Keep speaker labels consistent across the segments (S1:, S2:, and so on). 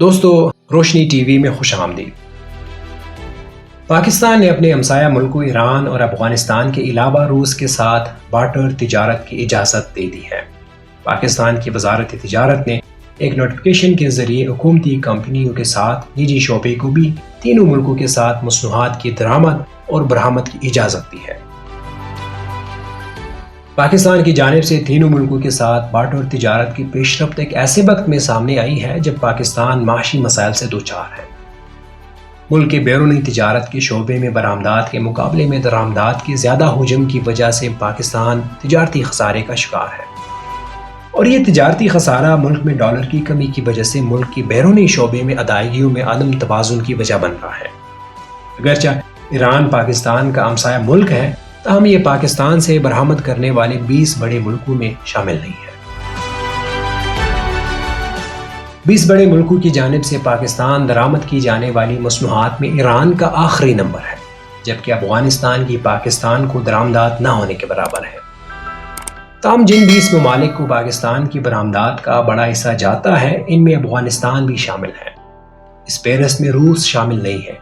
S1: دوستو، روشنی T V میں خوش آمدید۔ پاکستان نے اپنے ہمسایہ ملکوں ایران اور افغانستان کے علاوہ روس کے ساتھ بارٹر تجارت کی اجازت دے دی ہے۔ پاکستان کی وزارت تجارت نے ایک نوٹیفیکیشن کے ذریعے حکومتی کمپنیوں کے ساتھ نجی شعبے کو بھی تینوں ملکوں کے ساتھ مصنوعات کی درآمد اور برآمد کی اجازت دی ہے۔ پاکستان کی جانب سے تینوں ملکوں کے ساتھ بارٹر تجارت کی پیش رفت ایک ایسے وقت میں سامنے آئی ہے جب پاکستان معاشی مسائل سے دوچار ہے۔ ملک کے بیرونی تجارت کے شعبے میں برآمدات کے مقابلے میں درآمدات کے زیادہ حجم کی وجہ سے پاکستان تجارتی خسارے کا شکار ہے، اور یہ تجارتی خسارہ ملک میں ڈالر کی کمی کی وجہ سے ملک کے بیرونی شعبے میں ادائیگیوں میں عدم توازن کی وجہ بن رہا ہے۔ اگرچہ ایران پاکستان کا ہمسایہ ملک ہے، تاہم یہ پاکستان سے برآمد کرنے والے 20 بڑے ملکوں میں شامل نہیں ہے۔ 20 بڑے ملکوں کی جانب سے پاکستان درآمد کی جانے والی مصنوعات میں ایران کا آخری نمبر ہے، جبکہ افغانستان کی پاکستان کو درآمدات نہ ہونے کے برابر ہے۔ تاہم جن 20 ممالک کو پاکستان کی برآمدات کا بڑا حصہ جاتا ہے، ان میں افغانستان بھی شامل ہے۔ اس فہرست میں روس شامل نہیں ہے،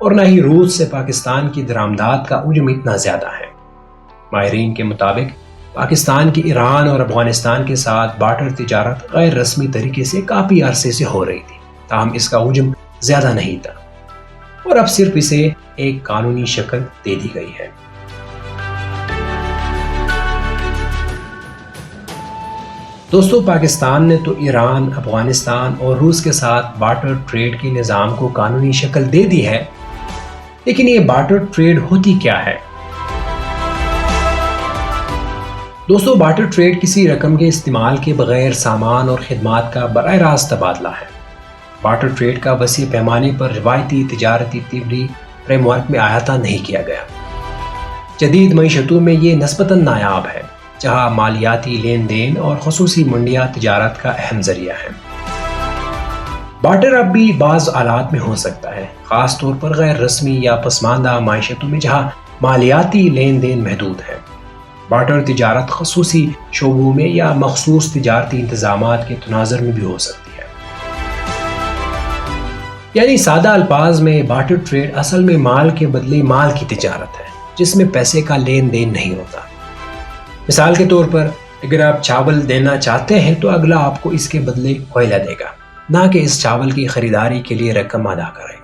S1: اور نہ ہی روس سے پاکستان کی درآمدات کا حجم اتنا زیادہ ہے۔ ماہرین کے مطابق پاکستان کی ایران اور افغانستان کے ساتھ بارٹر تجارت غیر رسمی طریقے سے کافی عرصے سے ہو رہی تھی، تاہم اس کا حجم زیادہ نہیں تھا، اور اب صرف اسے ایک قانونی شکل دے دی گئی ہے۔ دوستو، پاکستان نے تو ایران، افغانستان اور روس کے ساتھ بارٹر ٹریڈ کے نظام کو قانونی شکل دے دی ہے، لیکن یہ بارٹر ٹریڈ ہوتی کیا ہے؟ دوستو، بارٹر ٹریڈ کسی رقم کے استعمال کے بغیر سامان اور خدمات کا براہ راست تبادلہ ہے۔ بارٹر ٹریڈ کا وسیع پیمانے پر روایتی تجارتی طوری فریم ورک میں احاطہ نہیں کیا گیا۔ جدید معیشتوں میں یہ نسبتاً نایاب ہے، جہاں مالیاتی لین دین اور خصوصی منڈیاں تجارت کا اہم ذریعہ ہیں۔ بارٹر اب بھی بعض حالات میں ہو سکتا ہے، خاص طور پر غیر رسمی یا پسماندہ معیشتوں میں جہاں مالیاتی لین دین محدود ہے۔ بارٹر تجارت خصوصی شعبوں میں یا مخصوص تجارتی انتظامات کے تناظر میں بھی ہو سکتی ہے۔ یعنی سادہ الفاظ میں بارٹر ٹریڈ اصل میں مال کے بدلے مال کی تجارت ہے، جس میں پیسے کا لین دین نہیں ہوتا۔ مثال کے طور پر، اگر آپ چاول دینا چاہتے ہیں تو اگلا آپ کو اس کے بدلے کوئلہ دے گا، نہ کہ اس چاول کی خریداری کے لیے رقم ادا کرے گا۔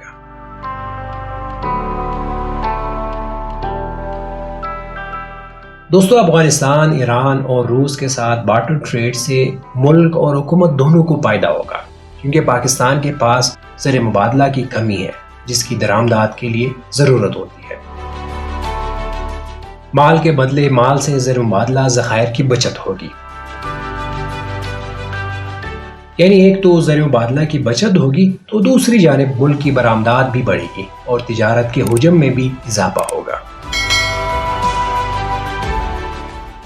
S1: دوستو، افغانستان، ایران اور روس کے ساتھ بارٹر ٹریڈ سے ملک اور حکومت دونوں کو فائدہ ہوگا، کیونکہ پاکستان کے پاس زر مبادلہ کی کمی ہے، جس کی درآمدات کے لیے ضرورت ہوتی ہے۔ مال کے بدلے مال سے زر مبادلہ ذخائر کی بچت ہوگی، یعنی ایک تو زر مبادلہ کی بچت ہوگی تو دوسری جانب ملک کی برآمدات بھی بڑھے گی اور تجارت کے حجم میں بھی اضافہ ہوگا۔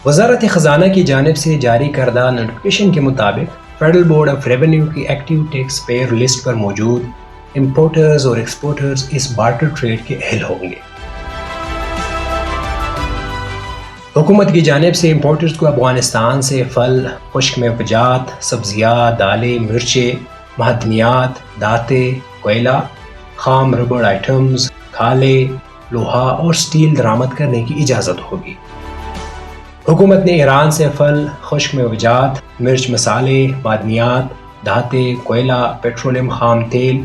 S1: وزارت خزانہ کی جانب سے جاری کردہ نوٹیفیکیشن کے مطابق فیڈرل بورڈ آف ریونیو کی ایکٹیو ٹیکس پیئر لسٹ پر موجود امپورٹرز اور ایکسپورٹرز اس بارٹر ٹریڈ کے اہل ہوں گے۔ حکومت کی جانب سے امپورٹرز کو افغانستان سے پھل، خشک میوہ جات، سبزیاں، دالیں، مرچیں، معدنیات، دھاتیں، کوئلہ، خام ربڑ آئٹمز، کھالے، لوہا اور سٹیل درآمد کرنے کی اجازت ہوگی۔ حکومت نے ایران سے پھل، خشک میوہ جات، مرچ مسالے، معدنیات، دھاتیں، کوئلہ، پیٹرولیم خام تیل،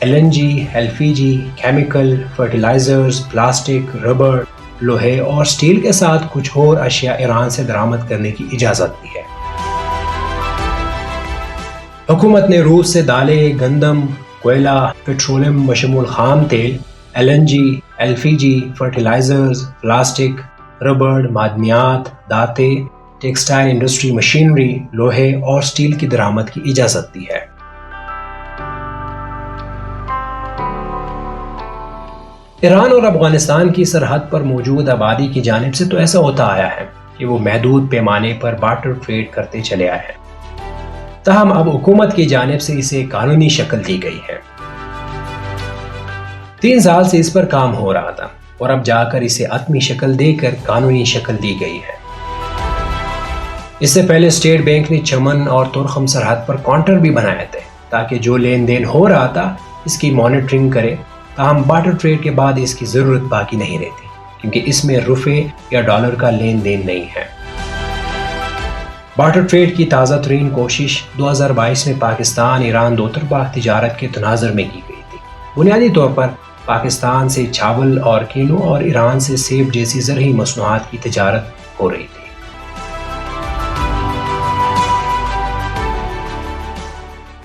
S1: LNG، LPG، chemical, fertilizers, plastic, ربڑ، لوہے اور سٹیل کے ساتھ کچھ اور اشیاء ایران سے درآمد کرنے کی اجازت دی ہے۔ حکومت نے روس سے دالیں، گندم، کوئلہ، پیٹرولیم بشمول خام تیل، LNG، LPG، فرٹیلائزرز، پلاسٹک، ربڑ، معدنیات، دھاتیں، ٹیکسٹائل انڈسٹری مشینری، لوہے اور سٹیل کی درآمد کی اجازت دی ہے۔ ایران اور افغانستان کی سرحد پر موجود آبادی کی جانب سے تو ایسا ہوتا آیا ہے کہ وہ محدود پیمانے پر بارٹر ٹریڈ کرتے چلے آئے ہیں، تاہم اب حکومت کی جانب سے اسے قانونی شکل دی گئی ہے۔ 3 سال سے اس پر کام ہو رہا تھا، اور اب جا کر اسے حتمی شکل دے کر قانونی شکل دی گئی ہے۔ اس سے پہلے اسٹیٹ بینک نے چمن اور تورخم سرحد پر کاؤنٹر بھی بنائے تھے، تاکہ جو لین دین ہو رہا تھا اس کی مانیٹرنگ کرے. تاہم بارٹر ٹریڈ کے بعد اس کی ضرورت باقی نہیں رہتی کیونکہ اس میں روپے یا ڈالر کا لین دین نہیں ہے. بارٹر ٹریڈ کی تازہ ترین کوشش 2022 میں پاکستان ایران دو طرفہ تجارت کے تناظر میں کی گئی تھی. بنیادی طور پر پاکستان سے چاول اور کینو اور ایران سے سیب جیسی زرعی مصنوعات کی تجارت ہو رہی تھی.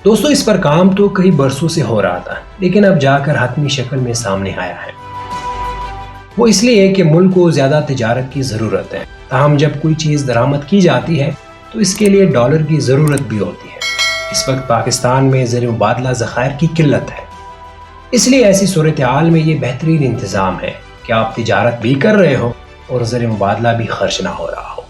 S1: دوستو اس پر کام تو کئی برسوں سے ہو رہا تھا لیکن اب جا کر حتمی شکل میں سامنے آیا ہے. وہ اس لیے کہ ملک کو زیادہ تجارت کی ضرورت ہے. تاہم جب کوئی چیز درآمد کی جاتی ہے تو اس کے لیے ڈالر کی ضرورت بھی ہوتی ہے. اس وقت پاکستان میں زر مبادلہ ذخائر کی قلت ہے. اس لیے ایسی صورتحال میں یہ بہترین انتظام ہے کہ آپ تجارت بھی کر رہے ہو اور زر مبادلہ بھی خرچ نہ ہو رہا ہو.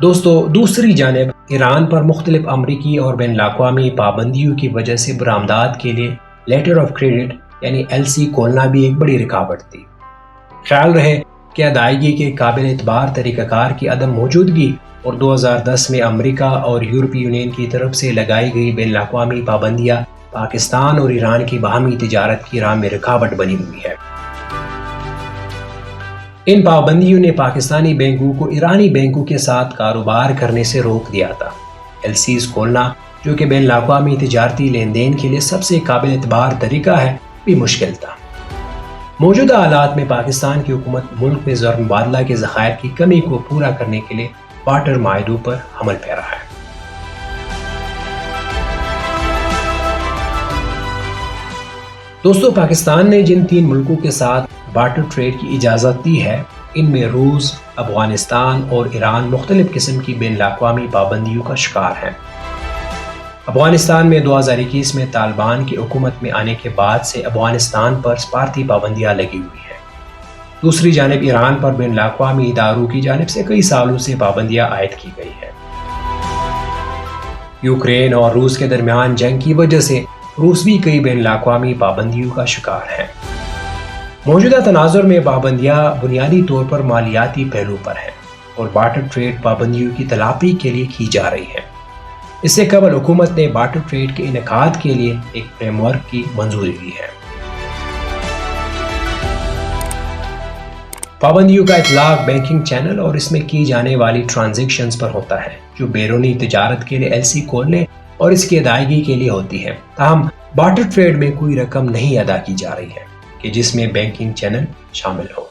S1: دوستو دوسری جانب ایران پر مختلف امریکی اور بین الاقوامی پابندیوں کی وجہ سے برآمدات کے لیے لیٹر آف کریڈٹ یعنی LC کھولنا بھی ایک بڑی رکاوٹ تھی. خیال رہے کہ ادائیگی کے قابل اعتبار طریقہ کار کی عدم موجودگی اور 2010 میں امریکہ اور یورپی یونین کی طرف سے لگائی گئی بین الاقوامی پابندیاں پاکستان اور ایران کی باہمی تجارت کی راہ میں رکاوٹ بنی ہوئی ہے. ان پابندیوں نے پاکستانی بینکوں کو ایرانی بینکوں کے ساتھ کاروبار کرنے سے روک دیا تھا. LCs کھولنا جو کہ بین الاقوامی تجارتی لین دین کے لیے سب سے قابل اعتبار طریقہ ہے بھی مشکل تھا. موجودہ حالات میں پاکستان کی حکومت ملک میں زر مبادلہ کے ذخائر کی کمی کو پورا کرنے کے لیے بارٹر معاہدوں پر عمل پیرا ہے. دوستو پاکستان نے جن 3 ملکوں کے ساتھ بارٹر ٹریڈ کی اجازت دی ہے ان میں روس، افغانستان اور ایران مختلف قسم کی بین الاقوامی پابندیوں کا شکار ہیں. افغانستان میں 2021 میں طالبان کی حکومت میں آنے کے بعد سے افغانستان پر سفارتی پابندیاں لگی ہوئی ہیں. دوسری جانب ایران پر بین الاقوامی اداروں کی جانب سے کئی سالوں سے پابندیاں عائد کی گئی ہیں. یوکرین اور روس کے درمیان جنگ کی وجہ سے روس بھی کئی بین الاقوامی پابندیوں کا شکار ہے. موجودہ تناظر میں پابندیاں بنیادی طور پر مالیاتی پہلو پر ہیں اور بارٹر ٹریڈ پابندیوں کی تلافی کے لیے کی جا رہی ہیں. اس سے قبل حکومت نے بارٹر ٹریڈ کے انعقاد کے لیے ایک فریم ورک کی منظوری دی ہے. پابندیوں کا اطلاق بینکنگ چینل اور اس میں کی جانے والی ٹرانزیکشنز پر ہوتا ہے جو بیرونی تجارت کے لیے LC کھولنے اور اس کی ادائیگی کے لیے ہوتی ہے. تاہم بارٹر ٹریڈ میں کوئی رقم نہیں ادا کی جا رہی ہے کہ جس میں بینکنگ چینل شامل ہو.